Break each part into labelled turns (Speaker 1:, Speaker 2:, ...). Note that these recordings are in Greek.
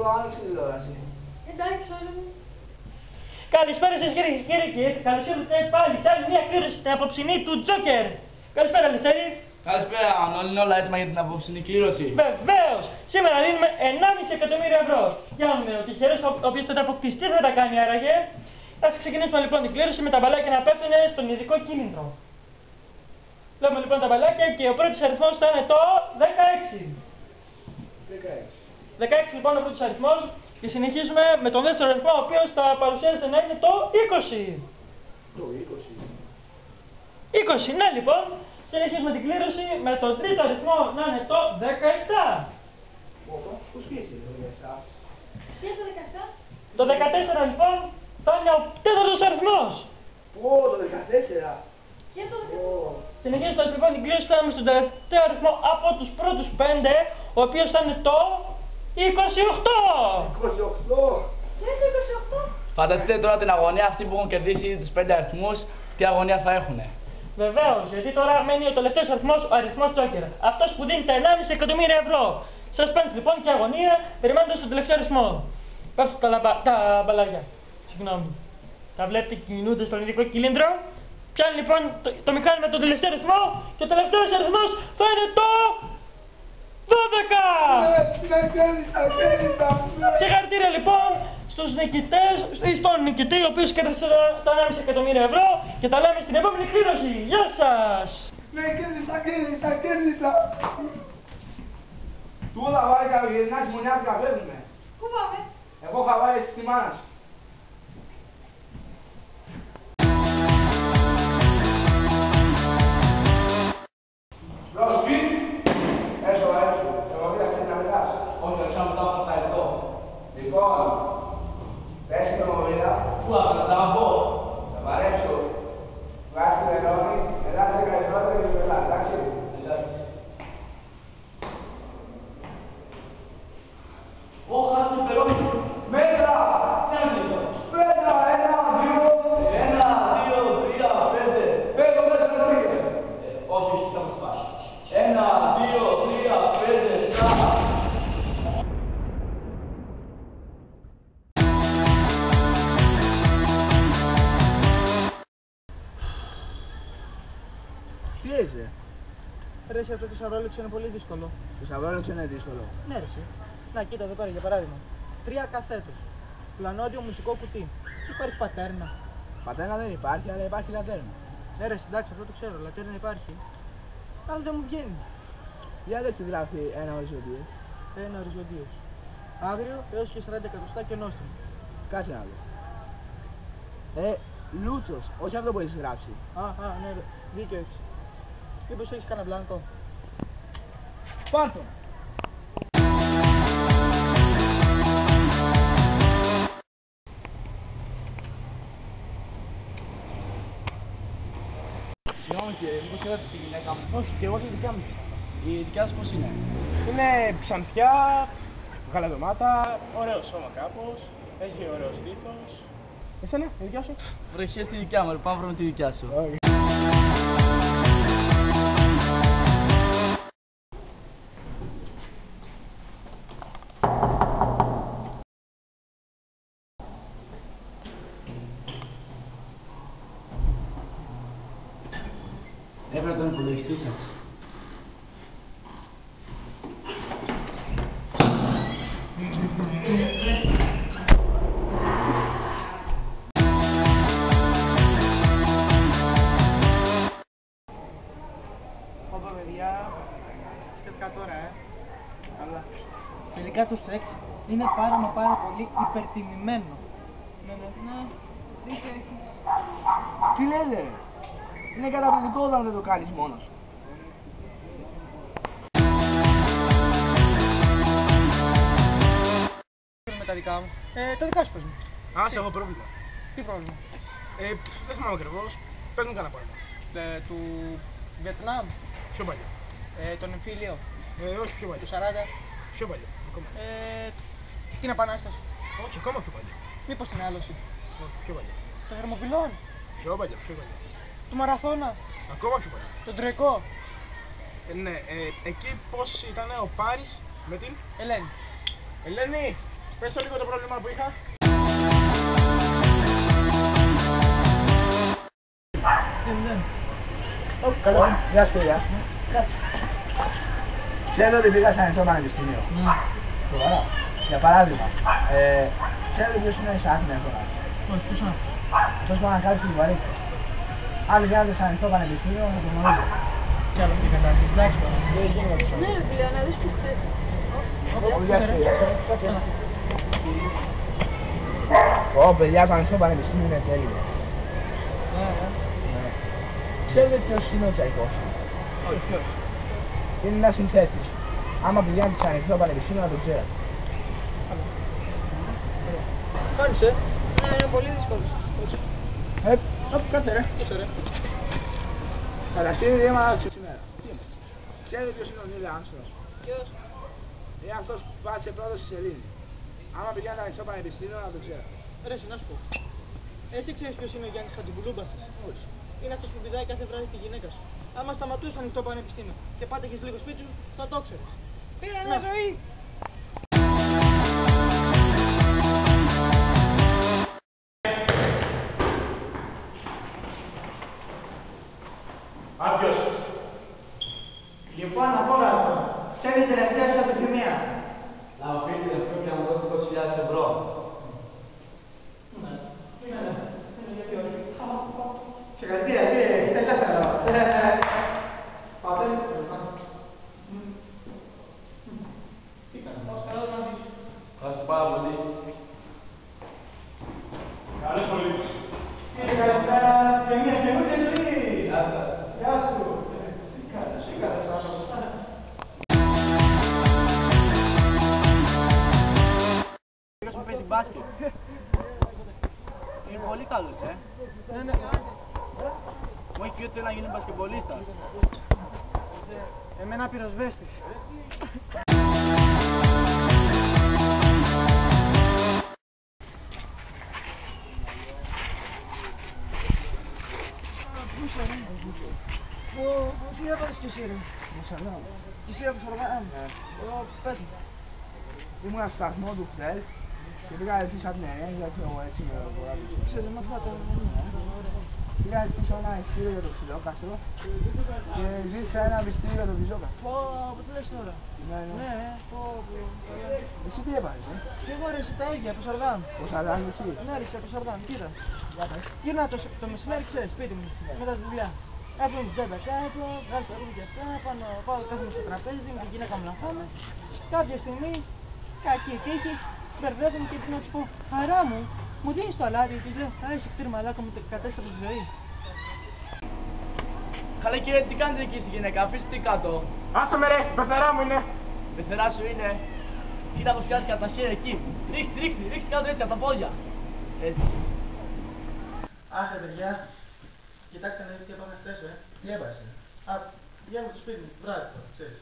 Speaker 1: να άνοιξε τη τηλεόραση.
Speaker 2: Εντάξει, όλοι μου.
Speaker 3: Καλησπέρα σας κυρίες και κύριοι. Καλώς ήρθατε πάλι σε άλλη μια κλήρωση στην απόψινή του Τζόκερ. Καλησπέρα Λευτέρη.
Speaker 1: Καλησπέρα, αν είναι όλα έτοιμα για την απόψινή κλήρωση.
Speaker 3: Βεβαίως. Σήμερα δίνουμε 1,5 εκατομμύρια ευρώ. Για να δούμε ο τυχερός ο οποίος θα τα αποκτήσει. Τι θα τα κάνει άραγε. Ας ξεκινήσουμε λοιπόν την κλήρωση με τα μπαλάκια να πέφτουν στον ειδικό κίνητρο. Βλέπουμε λοιπόν τα μπαλάκια και ο πρώτος αριθμός θα είναι το 16. 16 λοιπόν ο πρώτος αριθμός. Και συνεχίζουμε με τον δεύτερο αριθμό, ο οποίος θα παρουσιάζεται να είναι το 20.
Speaker 1: Το 20.
Speaker 3: 20, ναι λοιπόν. Συνεχίζουμε την κλήρωση με τον τρίτο αριθμό να είναι το 17.
Speaker 1: Πώς κλείσει το 17.
Speaker 2: Τι είναι το 17?
Speaker 3: Το 14 λοιπόν θα είναι ο τέταρτος αριθμός.
Speaker 1: Το 14.
Speaker 2: Τι είναι το 14?
Speaker 3: Συνεχίζοντας λοιπόν την κλήρωση φτάνουμε στον τελευταίο αριθμό από τους πρώτους 5, ο οποίος θα είναι το 28.
Speaker 1: 28.
Speaker 2: Τι είναι το 28?
Speaker 1: Φανταστείτε τώρα την αγωνία αυτοί που έχουν κερδίσει τους 5 αριθμούς, τι αγωνία θα έχουν.
Speaker 3: Βεβαίως, γιατί τώρα μένει ο τελευταίος αριθμός, ο αριθμός Τζόκερ. Αυτός που δίνει τα 1,5 εκατομμύρια ευρώ. Suspense λοιπόν και αγωνία, περιμένοντας τον τελευταίο αριθμό. Πέφτουν τα μπαλάκια. Συγγνώμη. Τα βλέπετε κινούνται στον ειδικό κυλίντρο. Πιάνει λοιπόν το μηχάνημα τον τελευταίο αριθμό και ο τελευταίος αριθμός θα είναι το 12! Συγχαρητήρια λοιπόν στους νικητές, ή στον νικητή ο οποίος κέρδισε τα 1,5 εκατομμύρια ευρώ και τα λέμε στην επόμενη κλήρωση. Γεια σας!
Speaker 1: Ναι, κέρδισα! Του όλα βάλει καλογερινά χειμωνιάτικα φεύγουμε.
Speaker 2: Πού πάμε?
Speaker 1: Εγώ είχα βάλει στη μάνα σου. Ροσπί, έσω. Εγώ δεν να μιλάς. Όχι, άρχισα μετά από τα εδώ. Λοιπόν, πες την ομιλία. Πού να τα πω. Θα παρέψω. Βγάζει την ερώτηση, ελάτε καλύτερα και πελά, εντάξει. Εντάξει. Όχι, ας την περώνει. Μέτρα! Τι έμπλησα. Μέτρα, 1, 2, 3, 5. Πέτω, δεν σε ρωτήρε. Όχι, θα μας πάει. 1, 2, 3, 5, 7. Τι είσαι?
Speaker 4: Ρε εσύ, αυτό το σαβρόλεξο είναι πολύ δύσκολο.
Speaker 1: Το σαβρόλεξο είναι δύσκολο.
Speaker 4: Ναι ρε εσύ. Να κοίτα εδώ πέρα για παράδειγμα. 3 καθέτες. Πλανόδιο μουσικό κουτί. Υπάρχει πατέρνα.
Speaker 1: Πατένα δεν υπάρχει, αλλά υπάρχει λατέρνα.
Speaker 4: Ναι ρε εσύ, εντάξει, αυτό το ξέρω. Λατέρνα υπάρχει. Αλλά δεν μου βγαίνει.
Speaker 1: Για δεν σε γράφει ένα οριζόντιο.
Speaker 4: Ένα οριζοντίος. Αύριο έως και 40 εκατοστά και νόστιμο.
Speaker 1: Κάτσε να δω. Λούτσος, όχι αυτό που έχεις γράψει.
Speaker 4: Ναι ρε, δίκιο έχεις. Μήπως έχεις κανένα μπλάνκο.
Speaker 1: Πάρτο. Συγγνώμη κύριε, μήπως είδατε τη γυναίκα μου?
Speaker 4: Όχι, και εγώ τη δικιά μου.
Speaker 1: Η δικιά σας πώς είναι?
Speaker 4: Είναι ξανθιά, γαλαδομάτα, ωραίο σώμα κάπως, έχει ωραίο στήθος. Εσένα, η δικιά σου?
Speaker 1: Βροχές τη δικιά μου, πάμε βρούμε τη δικιά σου. Έφερα τον υπολογιστή σας.
Speaker 4: Όπα παιδιά, σχετικά τώρα αλλά τελικά το σεξ είναι πάρα πολύ υπερτιμημένο. Ναι, δίκιο έχεις.
Speaker 1: Τι λέτε ρε? Είναι καταπληκτικό όταν δεν το κάνεις μόνος σου.
Speaker 4: Με τα δικά μου. Τα δικά σου πες μου.
Speaker 5: Άσε, έχω πρόβλημα.
Speaker 4: Τι πρόβλημα?
Speaker 5: Δεν θυμάμαι ακριβώς. Πες μου κανένα πράγμα.
Speaker 4: Του Βιετνάμ,
Speaker 5: Πιο παλιό.
Speaker 4: τον εμφύλιο,
Speaker 5: Όχι πιο παλιό.
Speaker 4: του 40,
Speaker 5: Πιο παλιό. Ακόμα.
Speaker 4: την Επανάσταση.
Speaker 5: Όχι, ακόμα πιο παλιό.
Speaker 4: Μήπως την άλωση,
Speaker 5: Όχι, πιο παλιό.
Speaker 4: των Θερμοπυλών,
Speaker 5: Πιο παλιό, πιο παλιό.
Speaker 4: του Μαραθώνα,
Speaker 5: Ακόμα πιο παλιό.
Speaker 4: τον Τρεκό,
Speaker 5: Ναι, εκεί πώς ήταν ο Πάρης με την
Speaker 4: Ελένη.
Speaker 5: Ελένη.
Speaker 4: Πες το λίγο το πρόβλημα που είχα.
Speaker 1: Καλό, γεια σου παιδιά. Ξέρετε ότι πήγα σε ανοιχτό πανεπιστήμιο. Σοβαρά. Για παράδειγμα, ξέρετε ποιος είναι ο Ισαάκ Νεύκολας.
Speaker 3: Όχι, ποιος είναι.
Speaker 1: Αυτός που ανακάλυψε την βαρύτητα. Αν βγαίνετε σε ανοιχτό πανεπιστήμιο θα το γνωρίζετε.
Speaker 3: Τι άλλο τι κατάσταση, εντάξει τώρα.
Speaker 1: Δεν γίνεται αυτό.
Speaker 2: Ναι, ρε φίλε, να δεις που χτες.
Speaker 1: Γεια σου, γεια σου. Ω, παιδιά, το ανοιχτό πανεπιστήμιο είναι τέλειο. Ξέρετε ποιος είναι ο Τσαϊκόφσκι.
Speaker 3: Όχι, ποιος.
Speaker 1: Είναι ένας συνθέτης. Άμα πηγαίνετε σε ανοιχτό πανεπιστήμιο να το ξέρετε.
Speaker 3: Κάνεις,
Speaker 2: Ναι, είναι πολύ δύσκολο.
Speaker 3: Κάτσε ρε.
Speaker 1: Φανταστείτε τι έμαθα σήμερα. Ξέρετε ποιος είναι ο Νίλ Άρμστρονγκ.
Speaker 2: Ποιος?
Speaker 1: Είναι αυτός που πάτησε πρώτος στη σελήνη. Άμα πηγαίνετε σε ανοιχτό πανεπιστήμιο να το ξέρετε.
Speaker 3: Ρε, να σου πω. Εσύ ξέρεις ποιος είναι ο Γιάννης Χατζιμπουλούμπασης.
Speaker 1: Όχι.
Speaker 3: Είναι αυτός που πηδάει κάθε βράδυ τη γυναίκα σου. Άμα σταματούσε στο ανοιχτό πανεπιστήμιο και πάταγες λίγο σπίτι σου, θα το ξέρεις.
Speaker 2: Πήρα μια ζωή.
Speaker 4: Άπιος.
Speaker 3: Λοιπόν, από κάτω. Ποια είναι η τελευταία σου επιθυμία?
Speaker 1: Να αφήσει αυτό και να μου δώσει 20.000 ευρώ.
Speaker 3: Ναι, είναι γιατί όχι. Συγχαρητήρια, κύριε, είστε ελεύθερο. Πάτε. Τι κάνεις, πώς καλώς να δεις.
Speaker 1: Ευχαριστώ πάρα πολύ.
Speaker 4: Καλώς πολίτης.
Speaker 3: Κύριε, καλησπέρα. Και μια καινούργια ζωή.
Speaker 1: Γεια σας.
Speaker 3: Γεια σου. Τι κάνεις, άνθρωπος.
Speaker 6: Που παίζει μπάσκετ. Είναι πολύ καλός,
Speaker 3: Ναι.
Speaker 6: Μου έχει πει ότι θέλει να γίνει μπασκετμπολίστας.
Speaker 3: Εμένα πυροσβέστης. Τι έβαλες κι εσύ ρε?
Speaker 1: Μουσαλά.
Speaker 3: Κι εσύ από Σοργάν. Πες μου.
Speaker 1: Ήμουν στο σταθμό του χθες και πήγα να ζητήσω από την Ερένη γιατί εγώ έτσι με βορράδι.
Speaker 3: Ξέρετε, με αυτά τα...
Speaker 1: Πήγα να ζητήσω ένα ειστήριο για το ξυλόκαστρο και ζήτησα ένα ειστήριο για το βυζόκαστρο.
Speaker 3: Πω, τι λες τώρα?
Speaker 1: Ναι.
Speaker 3: Ναι, πω.
Speaker 1: Εσύ τι έβαλες,
Speaker 3: Και εγώ ρε, εσύ τα ίδια, από Σοργάν.
Speaker 1: Μουσαλά εσύ.
Speaker 3: Ναι ρε, από Σοργάν, κοίτα.
Speaker 1: Για πες.
Speaker 3: Γύρνα το μεσημέρι, ξέρεις, σπίτι μου, μετά τη δουλειά. Έπαιρνε την τσάντα κάτω, βγάλω τα ρούχια αυτά, πάω κάθομαι στο τραπέζι με την γυναίκα μου να φάμε. Κάποια στιγμή, κακή τύχη, μπερδεύομαι και να της πω, χαρά μου δίνεις το αλάτι, της λέω, εσύ κτήρ μαλάκα μου κατέστρεψε τη ζωή.
Speaker 6: Καλά κύριε, τι κάνετε εκεί στη γυναίκα, αφήστε την κάτω.
Speaker 4: Άσε με ρε, πεθερά μου είναι.
Speaker 6: Πεθερά σου είναι. Κοίτα πως πιάσει κατά τα χέρια εκεί. Ρίξτε κάτω έτσι από τα πόδια. Έτσι.
Speaker 3: Άσε παιδιά, κοιτάξτε να δείτε τι έπαμε χτες,
Speaker 1: Τι έβαλες.
Speaker 3: Βγαίνω στο σπίτι μου, βράδυ τώρα, ξέρεις.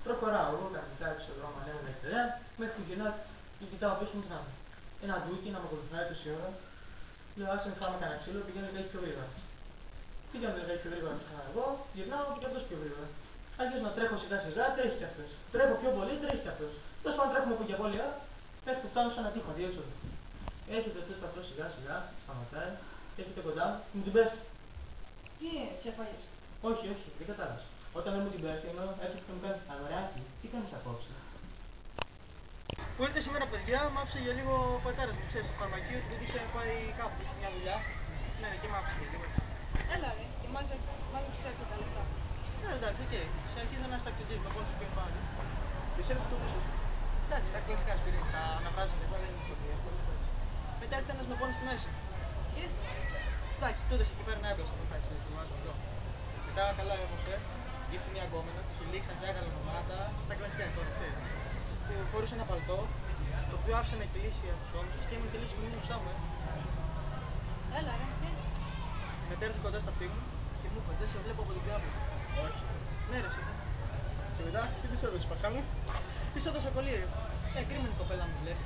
Speaker 3: Προχωράω εγώ κανονικά στον δρόμο, ανέβω μέχρι τερέα, μέχρι που γυρνάω και κοιτάω πίσω μου τι να είναι. Ένα ντούκι να με ακολουθάει τόση ώρα. Λέω άσε με φάμε κανένα ξύλο, πηγαίνω λίγα πιο γρήγορα. Πηγαίνω λίγα πιο γρήγορα ξανά εγώ, γυρνάω και αυτός πιο γρήγορα. Αρχίζω να τρέχω σιγά σιγά, τρέχει κι αυτός. Τρέχω πιο πολύ, τρέχει κι αυτός. Τέλος πάντων τρέχουμε από και απώλεια, μέχρι που φτάνω σε ένα τείχο, διέξοδο. Έρχεται αυτός αυτός σιγά σιγά, σταματάει, έρχεται κοντά μου, την πέφτει.
Speaker 2: Τι είναι, σε φάγες?
Speaker 3: Όχι, δεν κατάλαβες. Όταν δεν μου την πέφτει, ενώ έρχεται και μου κάνει αγοράκι, τι κάνεις απόψε. Που ήρθε σήμερα, παιδιά, μ' άφησε για λίγο ο πατέρας μου, ξέρεις, στο φαρμακείο, γιατί είχε πάει κάπου, είχε μια δουλειά. Ναι, και μ' άφησε για λίγο.
Speaker 2: Έλα ρε, και μάλλον τους έρθει τα λεφτά.
Speaker 3: Ναι, εντάξει, οκ. Σε αρχή δεν ένας ταξιτής με πόνους που πάνε. Και σε το πίσω. Εντάξει, τα κλασικά σπίτι, τα αναβράζουν εδώ, δεν είναι πολύ εύκολο. Μετά έρχεται ένας με πόνους στη μέση.
Speaker 2: Και
Speaker 3: Εντάξει, τούτος εκεί πέρα είναι έμπλος, το φάξε, το βάζω εδώ. Μετά καλά όμως, ήρθε μια γκόμενα, τους ελίξαν, έγαλε ονομάτα, τα κλασικά τώρα, ξέρεις. Που φορούσε ένα παλτό, το οποίο άφησε να εκπλήσει από τους ώμους και έμεινε τελείως μηνύμουσά μου,
Speaker 2: έλα ρε, και
Speaker 3: Μετά έρθει κοντά στα αυτί μου και μου είπε, δεν σε βλέπω από την κάμερα. Όχι. Ναι ρε, σίγουρα.
Speaker 4: Και μετά, τι της έδωσες, πασά μου.
Speaker 3: Πίσω το σοκολείο. Κρίμα η κοπέλα μου βλέπει.